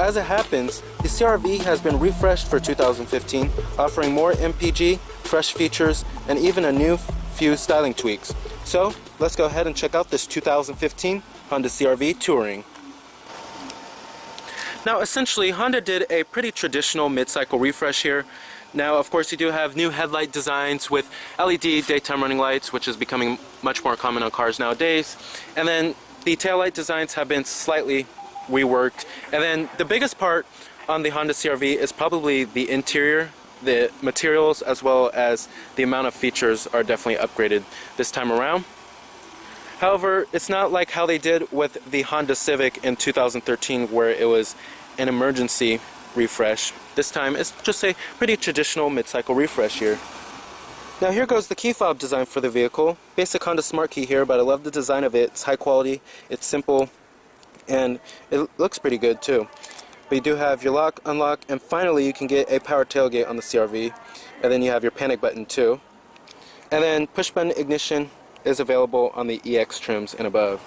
as it happens, the CR-V has been refreshed for 2015, offering more MPG, fresh features, and even a new few styling tweaks. So, let's go ahead and check out this 2015 Honda CR-V Touring. Now, essentially, Honda did a pretty traditional mid-cycle refresh here. Now, of course, you do have new headlight designs with LED daytime running lights, which is becoming much more common on cars nowadays. And then the taillight designs have been slightly reworked. And then the biggest part on the Honda CR-V is probably the interior. The materials as well as the amount of features are definitely upgraded this time around. However, it's not like how they did with the Honda Civic in 2013 where it was an emergency refresh. This time it's just a pretty traditional mid-cycle refresh here. Now here goes the key fob design for the vehicle. Basic Honda Smart Key here, but I love the design of it. It's high quality, it's simple, and it looks pretty good too. But you do have your lock, unlock, and finally you can get a power tailgate on the CR-V. And then you have your panic button too. And then push button ignition is available on the EX trims and above.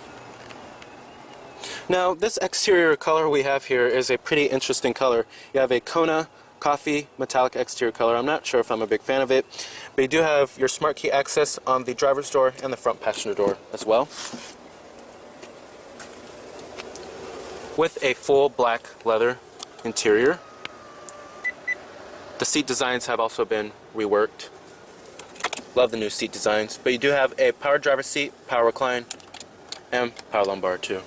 Now this exterior color we have here is a pretty interesting color. You have a Kona coffee metallic exterior color. I'm not sure if I'm a big fan of it, but you do have your smart key access on the driver's door and the front passenger door as well, with a full black leather interior. The seat designs have also been reworked. Love the new seat designs, but you do have a power driver seat, power recline, and power lumbar too.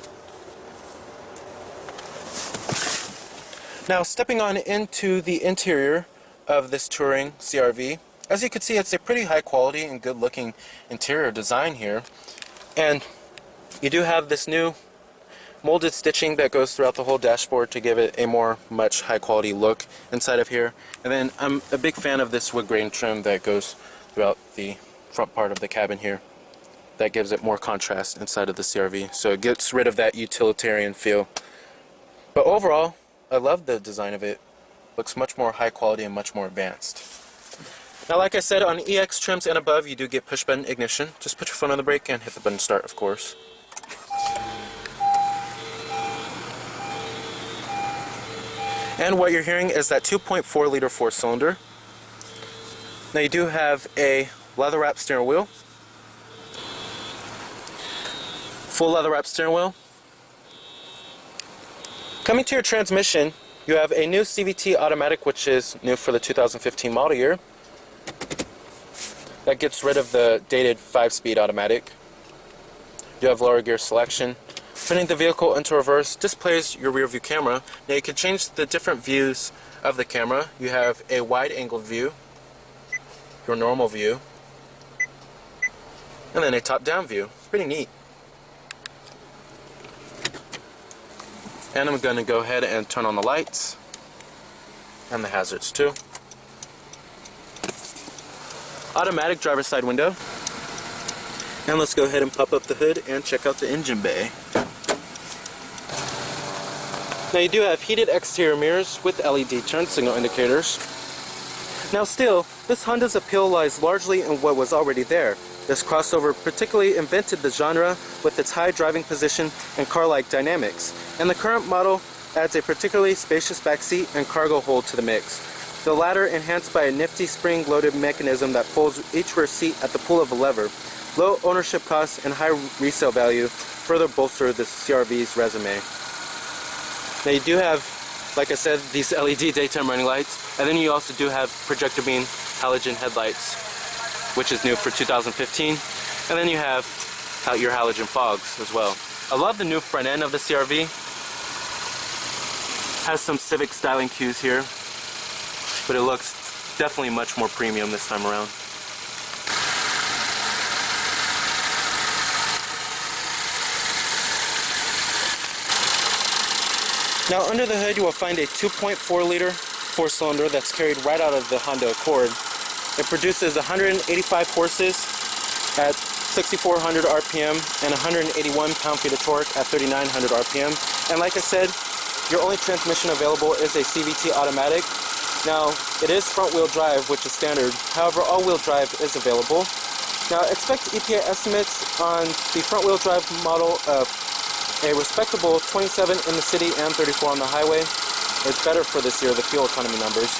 Now stepping on into the interior of this touring CR-V, as you can see, it's a pretty high quality and good looking interior design here. And you do have this new molded stitching that goes throughout the whole dashboard to give it a much high quality look inside of here. And then I'm a big fan of this wood grain trim that goes throughout the front part of the cabin here. That gives it more contrast inside of the CR-V, so it gets rid of that utilitarian feel. But overall, I love the design of it. Looks much more high quality and much more advanced. Now, like I said, on EX trims and above, you do get push button ignition. Just put your foot on the brake and hit the button start, of course. And what you're hearing is that 2.4 liter 4-cylinder. Now you do have a leather wrap steering wheel. Full leather wrap steering wheel. Coming to your transmission, you have a new CVT automatic, which is new for the 2015 model year. That gets rid of the dated 5-speed automatic. You have lower gear selection. Putting the vehicle into reverse displays your rear view camera. Now you can change the different views of the camera. You have a wide angled view, your normal view, and then a top down view. Pretty neat. And I'm going to go ahead and turn on the lights and the hazards too. Automatic driver's side window. And let's go ahead and pop up the hood and check out the engine bay. Now you do have heated exterior mirrors with LED turn signal indicators. Now still, this Honda's appeal lies largely in what was already there. This crossover particularly invented the genre with its high driving position and car-like dynamics, and the current model adds a particularly spacious backseat and cargo hold to the mix. The latter enhanced by a nifty spring-loaded mechanism that pulls each rear seat at the pull of a lever. Low ownership costs and high resale value further bolster the CR-V's resume. Now you do have, like I said, these LED daytime running lights, and then you also do have projector beam halogen headlights, which is new for 2015, and then you have your halogen fogs as well. I love the new front end of the CR-V. Has some Civic styling cues here, but it looks definitely much more premium this time around. Now under the hood you will find a 2.4 liter 4-cylinder that's carried right out of the Honda Accord. It produces 185 horses at 6,400 RPM and 181 pound-feet of torque at 3,900 RPM. And like I said, your only transmission available is a CVT automatic. Now, it is front-wheel drive, which is standard. However, all-wheel drive is available. Now, expect EPA estimates on the front-wheel drive model of a respectable 27 in the city and 34 on the highway. is better for this year, the fuel economy numbers.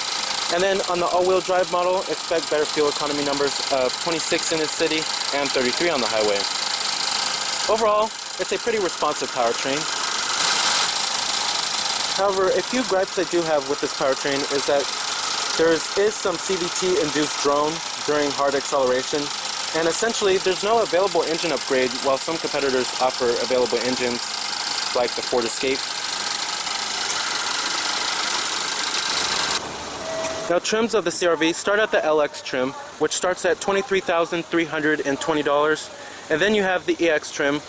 And then on the all-wheel drive model, expect better fuel economy numbers of 26 in the city and 33 on the highway. Overall, it's a pretty responsive powertrain. However, a few gripes I do have with this powertrain is that there is some CVT-induced drone during hard acceleration, and essentially there's no available engine upgrade while some competitors offer available engines like the Ford Escape. Now, trims of the CR-V start at the LX trim, which starts at $23,320, and then you have the EX trim,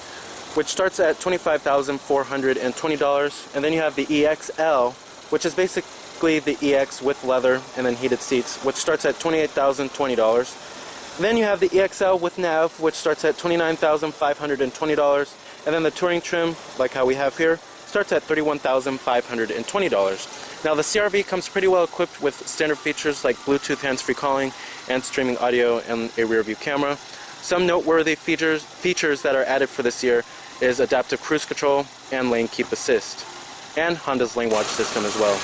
which starts at $25,420, and then you have the EXL, which is basically the EX with leather and then heated seats, which starts at $28,020. Then you have the EXL with nav, which starts at $29,520, and then the touring trim, like how we have here, starts at $31,520. Now, the CR-V comes pretty well equipped with standard features like Bluetooth hands-free calling and streaming audio and a rear-view camera. Some noteworthy features that are added for this year is adaptive cruise control and lane keep assist, and Honda's lane watch system as well.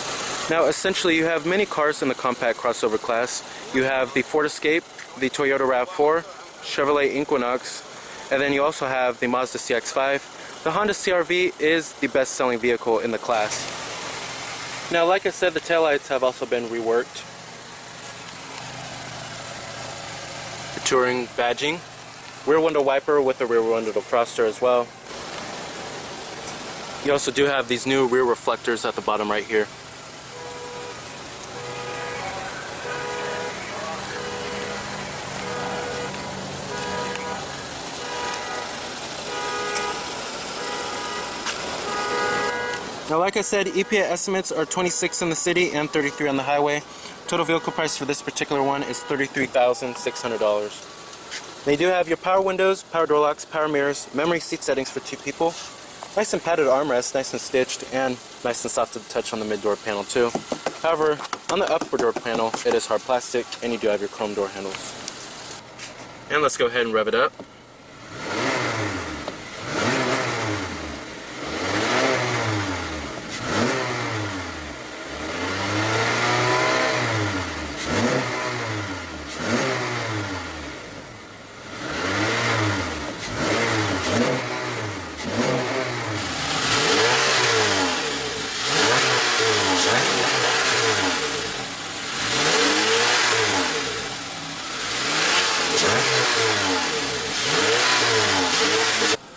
Now, essentially, you have many cars in the compact crossover class. You have the Ford Escape, the Toyota RAV4, Chevrolet Equinox, and then you also have the Mazda CX-5. The Honda CR-V is the best-selling vehicle in the class. Now, like I said, the taillights have also been reworked. The touring badging, rear window wiper with a rear window defroster as well. You also do have these new rear reflectors at the bottom right here. Now, like I said, EPA estimates are 26 in the city and 33 on the highway. Total vehicle price for this particular one is $33,600. They do have your power windows, power door locks, power mirrors, memory seat settings for 2 people. Nice and padded armrest, nice and stitched, and nice and soft to the touch on the mid-door panel too. However, on the upper door panel, it is hard plastic, and you do have your chrome door handles. And let's go ahead and rev it up.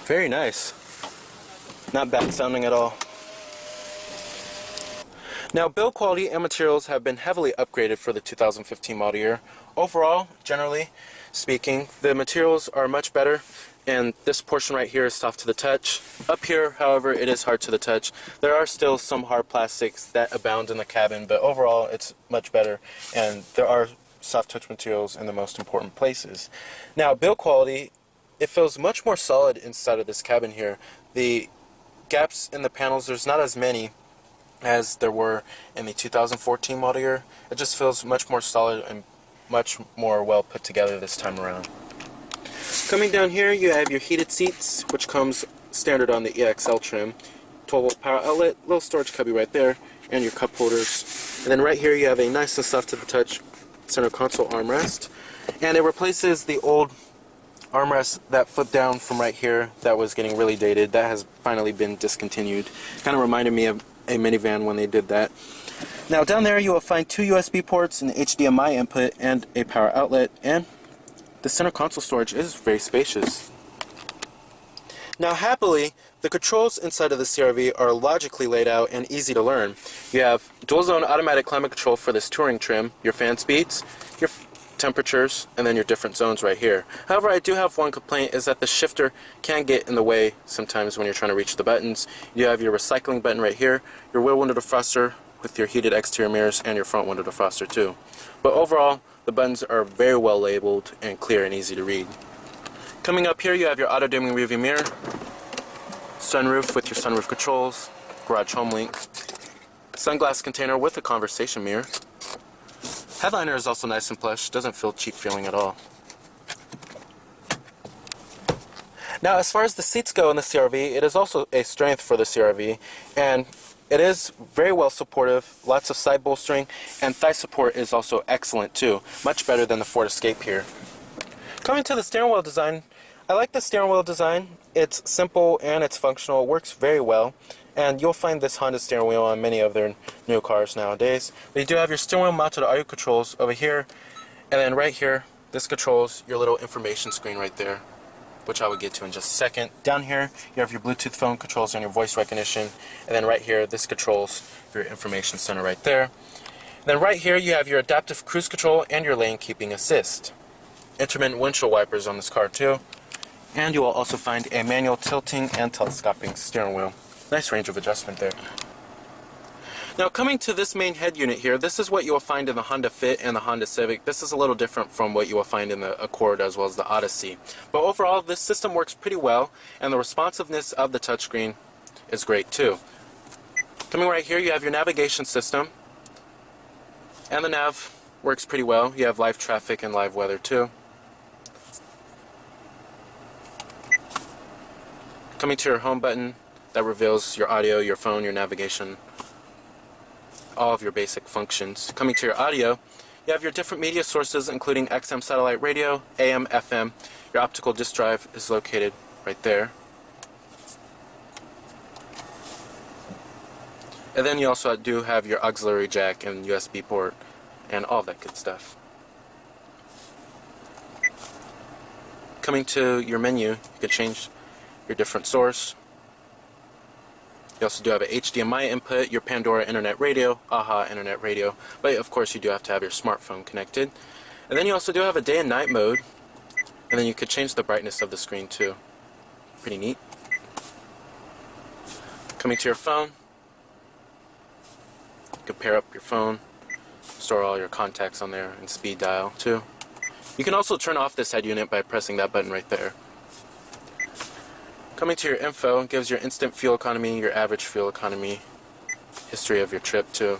Very nice. Not bad sounding at all. Now, build quality and materials have been heavily upgraded for the 2015 model year. Overall, generally speaking, the materials are much better, and this portion right here is soft to the touch. Up here, however, it is hard to the touch. There are still some hard plastics that abound in the cabin, but overall it's much better, and there are soft touch materials in the most important places. Now, build quality, it feels much more solid inside of this cabin here. The gaps in the panels, there's not as many as there were in the 2014 model year. It just feels much more solid and much more well put together this time around. Coming down here, you have your heated seats, which comes standard on the EXL trim. 12-volt power outlet, little storage cubby right there, and your cup holders. And then right here you have a nice and soft to the touch center console armrest, and it replaces the old armrest that flip down from right here that was getting really dated. That has finally been discontinued. Kind of reminded me of a minivan when they did that. Now, down there you will find 2 USB ports, an HDMI input, and a power outlet, and the center console storage is very spacious. Now, happily, the controls inside of the CR-V are logically laid out and easy to learn. You have dual zone automatic climate control for this touring trim, your fan speeds, your temperatures, and then your different zones right here. However, I do have one complaint, is that the shifter can get in the way sometimes when you're trying to reach the buttons. You have your recycling button right here, your rear window defroster with your heated exterior mirrors, and your front window defroster too. But overall, the buttons are very well labeled and clear and easy to read. Coming up here, you have your auto dimming rearview mirror, sunroof with your sunroof controls, garage home link, sunglass container with a conversation mirror. Headliner is also nice and plush, doesn't feel cheap feeling at all. Now, as far as the seats go in the CR-V, it is also a strength for the CR-V, and It is very well supportive, lots of side bolstering, and thigh support is also excellent too. Much better than the Ford Escape here. Coming to the steering wheel design, I like the steering wheel design. It's simple and it's functional. It works very well. And you'll find this Honda steering wheel on many of their new cars nowadays. But you do have your steering wheel mounted audio controls over here. And then right here, this controls your little information screen right there, which I will get to in just a second. Down here, you have your Bluetooth phone controls and your voice recognition. And then right here, this controls your information center right there. And then right here, you have your adaptive cruise control and your lane keeping assist. Intermittent windshield wipers on this car too. And you will also find a manual tilting and telescoping steering wheel. Nice range of adjustment there. Now coming to this main head unit here, this is what you will find in the Honda Fit and the Honda Civic. This is a little different from what you will find in the Accord as well as the Odyssey. But overall, this system works pretty well, and the responsiveness of the touchscreen is great too. Coming right here, you have your navigation system, and the nav works pretty well. You have live traffic and live weather too. Coming to your home button, that reveals your audio, your phone, your navigation, all of your basic functions. Coming to your audio, you have your different media sources including XM satellite radio, AM, FM. Your optical disc drive is located right there. And then you also do have your auxiliary jack and USB port and all that good stuff. Coming to your menu, you can change your different source. You also do have an HDMI input, your Pandora Internet Radio, AHA Internet Radio, but of course you do have to have your smartphone connected. And then you also do have a day and night mode, and then you could change the brightness of the screen too. Pretty neat. Coming to your phone, you can pair up your phone, store all your contacts on there, and speed dial too. You can also turn off this head unit by pressing that button right there. Coming to your info, it gives your instant fuel economy, your average fuel economy, history of your trip too.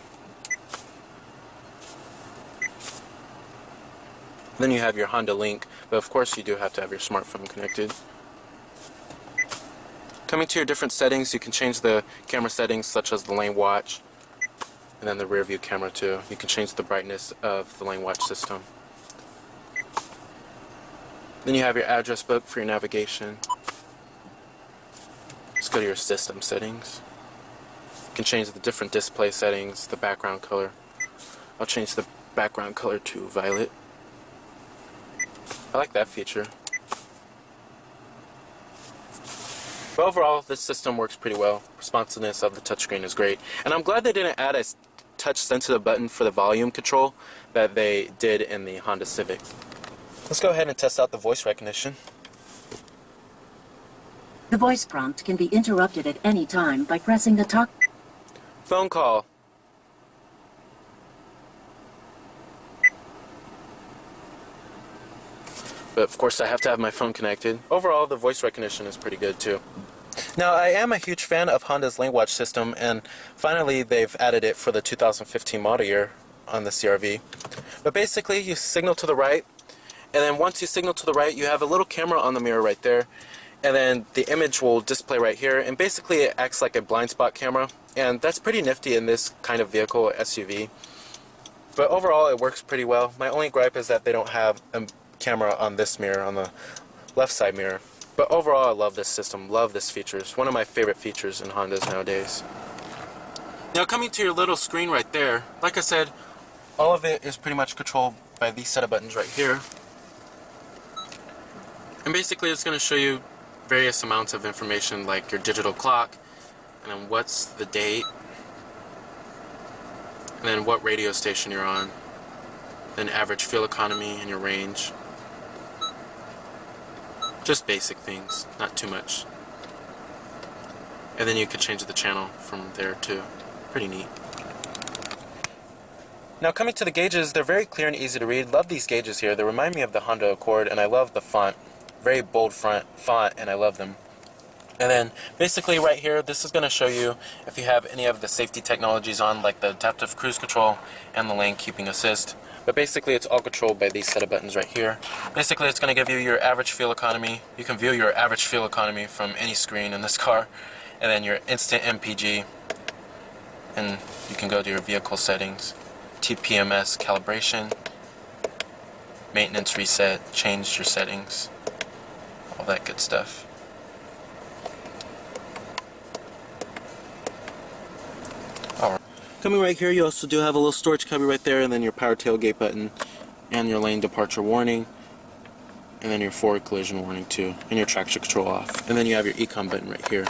Then you have your Honda Link, but of course you do have to have your smartphone connected. Coming to your different settings, you can change the camera settings such as the lane watch, and then the rear view camera too. You can change the brightness of the lane watch system. Then you have your address book for your navigation. Let's go to your system settings. You can change the different display settings, the background color. I'll change the background color to violet. I like that feature. But overall, this system works pretty well. Responsiveness of the touchscreen is great. And I'm glad they didn't add a touch sensitive button for the volume control that they did in the Honda Civic. Let's go ahead and test out the voice recognition. The voice prompt can be interrupted at any time by pressing the talk. Phone call. But of course I have to have my phone connected. Overall, the voice recognition is pretty good too. Now, I am a huge fan of Honda's lane watch system, and finally they've added it for the 2015 model year on the CR-V. But basically, you signal to the right, and then once you signal to the right, you have a little camera on the mirror right there. And then the image will display right here, and basically it acts like a blind spot camera, and that's pretty nifty in this kind of vehicle, SUV. But overall it works pretty well. My only gripe is that they don't have a camera on this mirror, on the left side mirror. But overall I love this system, love this feature. It's one of my favorite features in Hondas nowadays. Now coming to your little screen right there, like I said, all of it is pretty much controlled by these set of buttons right here. And basically it's going to show you various amounts of information like your digital clock, and then what's the date, and then what radio station you're on, then average fuel economy and your range. Just basic things, not too much. And then you could change the channel from there too. Pretty neat. Now coming to the gauges, they're very clear and easy to read. Love these gauges here. They remind me of the Honda Accord, and I love the font. Very bold font, and I love them. And then basically right here, this is going to show you if you have any of the safety technologies on, like the adaptive cruise control and the lane keeping assist. But basically it's all controlled by these set of buttons right here. Basically it's going to give you your average fuel economy. You can view your average fuel economy from any screen in this car. And then your instant MPG. and you can go to your vehicle settings, TPMS calibration, maintenance reset, change your settings, all that good stuff. Alright. Coming right here, you also do have a little storage cubby right there, and then your power tailgate button, and your lane departure warning, and then your forward collision warning too, and your traction control off. And then you have your econ button right here.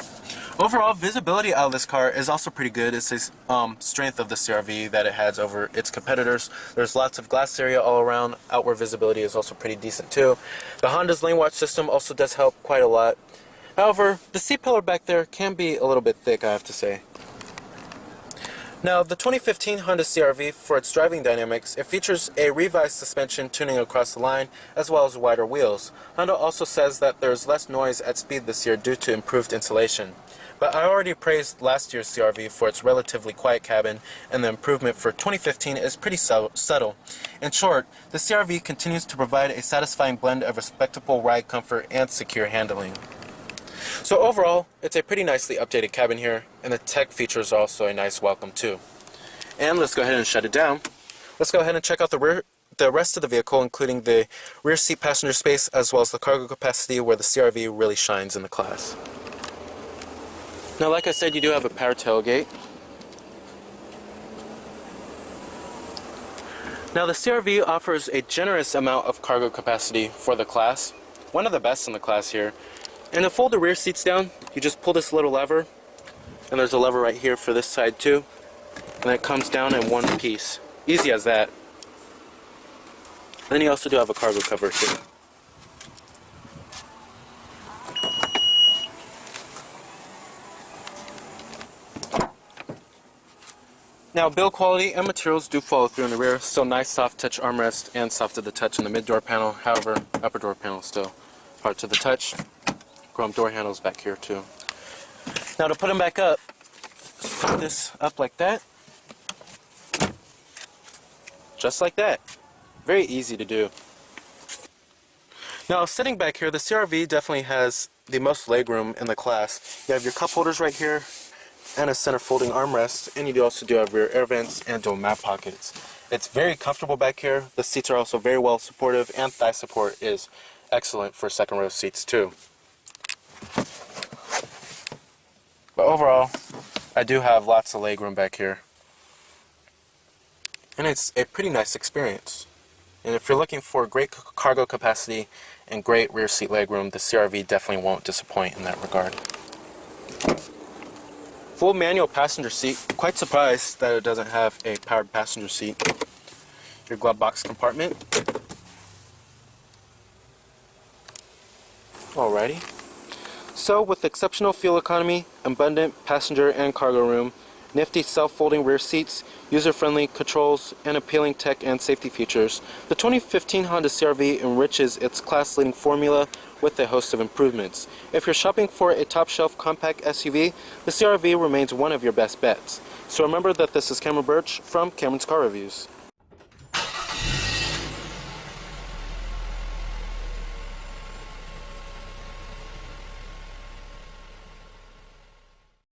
Overall, visibility out of this car is also pretty good. It's the strength of the CR-V that it has over its competitors. There's lots of glass area all around. Outward visibility is also pretty decent too. The Honda's lane watch system also does help quite a lot. However, the seat pillar back there can be a little bit thick, I have to say. Now, the 2015 Honda CR-V, for its driving dynamics, it features a revised suspension tuning across the line, as well as wider wheels. Honda also says that there's less noise at speed this year due to improved insulation. But I already praised last year's CR-V for its relatively quiet cabin, and the improvement for 2015 is pretty subtle. In short, the CR-V continues to provide a satisfying blend of respectable ride comfort and secure handling. So overall, it's a pretty nicely updated cabin here, and the tech features are also a nice welcome too. And let's go ahead and shut it down. Let's go ahead and check out the rest of the vehicle, including the rear seat passenger space as well as the cargo capacity, where the CR-V really shines in the class. Now, like I said, you do have a power tailgate. Now, the CR-V offers a generous amount of cargo capacity for the class, one of the best in the class here. And to fold the rear seats down, you just pull this little lever, and there's a lever right here for this side too, and it comes down in one piece. Easy as that. And then you also do have a cargo cover too. Now, build quality and materials do follow through in the rear. Still nice soft touch armrest and soft to the touch in the mid door panel. However, upper door panel still hard to the touch. Chrome door handles back here too. Now, to put them back up, just put this up like that. Just like that. Very easy to do. Now, sitting back here, the CR-V definitely has the most legroom in the class. You have your cup holders right here, and a center folding armrest, and you also do have rear air vents and dual map pockets. It's very comfortable back here. The seats are also very well supportive, and thigh support is excellent for second row seats too. But overall, I do have lots of legroom back here, and it's a pretty nice experience. And if you're looking for great cargo capacity and great rear seat legroom, the CR-V definitely won't disappoint in that regard. Full manual passenger seat. Quite surprised that it doesn't have a powered passenger seat. Your glove box compartment. Alrighty. So, with exceptional fuel economy, abundant passenger and cargo room, nifty self-folding rear seats, user-friendly controls, and appealing tech and safety features, the 2015 Honda CR-V enriches its class-leading formula with a host of improvements. If you're shopping for a top-shelf compact SUV, the CR-V remains one of your best bets. So remember that this is Cameron Birch from Cameron's Car Reviews.